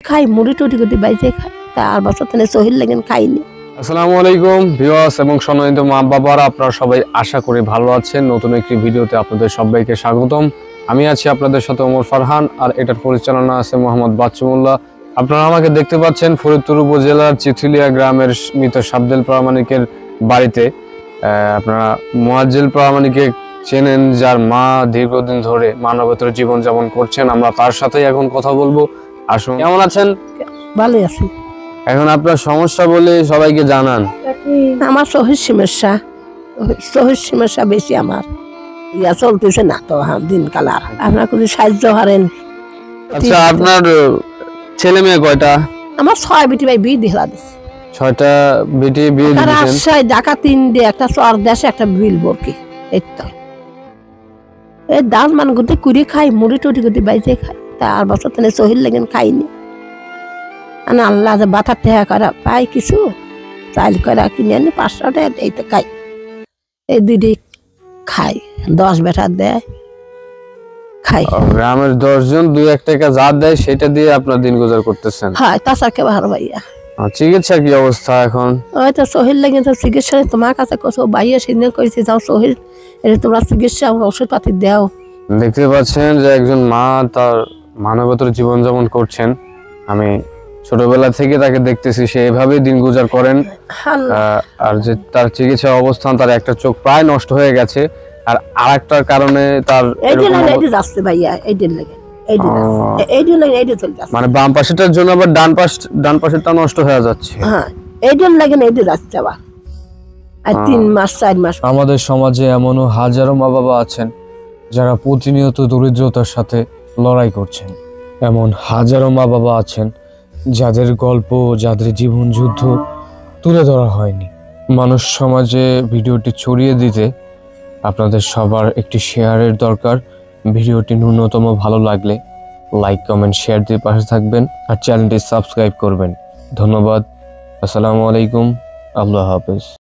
খাই মুড়ি টুটি করে বাইজে খাই, তা আর বছর থেকে সহিল লাগেন খাইনি। আসসালামু আলাইকুম ভিউয়ার্স এবং সম্মানিত মা বাবারা, আপনারা সবাই আশা করি ভালো আছেন। নতুন একটি ভিডিওতে আপনাদের সবাইকে স্বাগতম। আমি আছি আপনাদের সাথে ওমর ফারহান, আর এটার পরিচালনা আছে মোহাম্মদ বাচ্চুমুল্লাহ। আপনারা আমাকে দেখতে পাচ্ছেন ফরিদপুর উপজেলার চিথুলিয়া গ্রামের মৃত সাবদেল প্রামাণিকের বাড়িতে। আপনারা মুয়াজ্জেল প্রামাণিককে চেনেন, যার মা দীর্ঘদিন ধরে মানবেতর জীবনযাপন করছেন। আমরা তার সাথেই এখন কথা বলবো। আসুন, কেমন আছেন? ভালো আছি। এখন আপনার সমস্যা বলে সবাইকে জানান। আমার শহীদ সমস্যা বেশি, আমার ইয়া চলতেছে না তো দিনকাল। আর আপনার কোনো সাহায্য হারেন? আচ্ছা, আপনার ছেলে মেয়ে কয়টা? আমার 6 বেটি ভাই বিয়ে দিলা দিছে। 6টা বেটি বিয়ে দিয়েছেন? রাজশাহী, ঢাকা 3 দিয়ে, একটা চর দেশে, একটা বিল বরকি। এই তো এই দাস মান করতে কুড়ি খাই মুড়ি টুটি করতে বাইজে খাই, তা আর বছর থেকে সহিল লাগেন খাইনি। মানে আল্লাহ যে বাতার টেহা করা পাই কিছু চাইল করা কিনে আনি 500 টাকা এই তো খাই। এই দুইটি খাই, 10 বেটা দেয় খাই। গ্রামের 10 জন 2-1 টাকা যা দেয় সেটা দিয়ে আপনার দিন গুজার করতেছেন? হ্যাঁ, তাছাড়া কে ভালো ভাইয়া। চিকিৎসা কি অবস্থা এখন? ওই তো সহিল লাগে তো চিকিৎসা তোমার কাছে কত ভাইয়া সিদ্ধান্ত করেছি, যাও সহিল তোমরা চিকিৎসা ওষুধ পাতি দাও। দেখতে পাচ্ছেন যে একজন মা তার মানবতার জীবনযাপন করছেন। আমি ছোটবেলা থেকে তাকে দেখতেছি, সে এভাবেই দিন গুজার করেন। আর যে তার চিকিৎসা অবস্থান, তার একটা চোখ প্রায় নষ্ট হয়ে গেছে, আর আরেকটার কারণে তার মানে বাম পাশেটার জন্য আবার ডান পাশেরটা নষ্ট হয়ে যাচ্ছে। হ্যাঁ, এইটার লাগে না, এইটা যাচ্ছে আবার। আর 3 মাস 4 মাস। আমাদের সমাজে এমনও হাজারো মা বাবা আছেন যারা প্রতিনিয়ত দরিদ্রতার সাথে লড়াই করছেন। এমন হাজারো মা বাবা আছেন যাদের গল্প, যাদের জীবন যুদ্ধ তুলে ধরা হয়নি। মানুষ সমাজে ভিডিওটি ছড়িয়ে দিতে আপনাদের সবার একটি শেয়ারের দরকার। ভিডিওটি ন্যূনতম ভালো লাগলে লাইক, কমেন্ট, শেয়ার দিয়ে পাশে থাকবেন, আর চ্যানেলটি সাবস্ক্রাইব করবেন। ধন্যবাদ। আসসালামু আলাইকুম। আল্লাহ হাফেজ।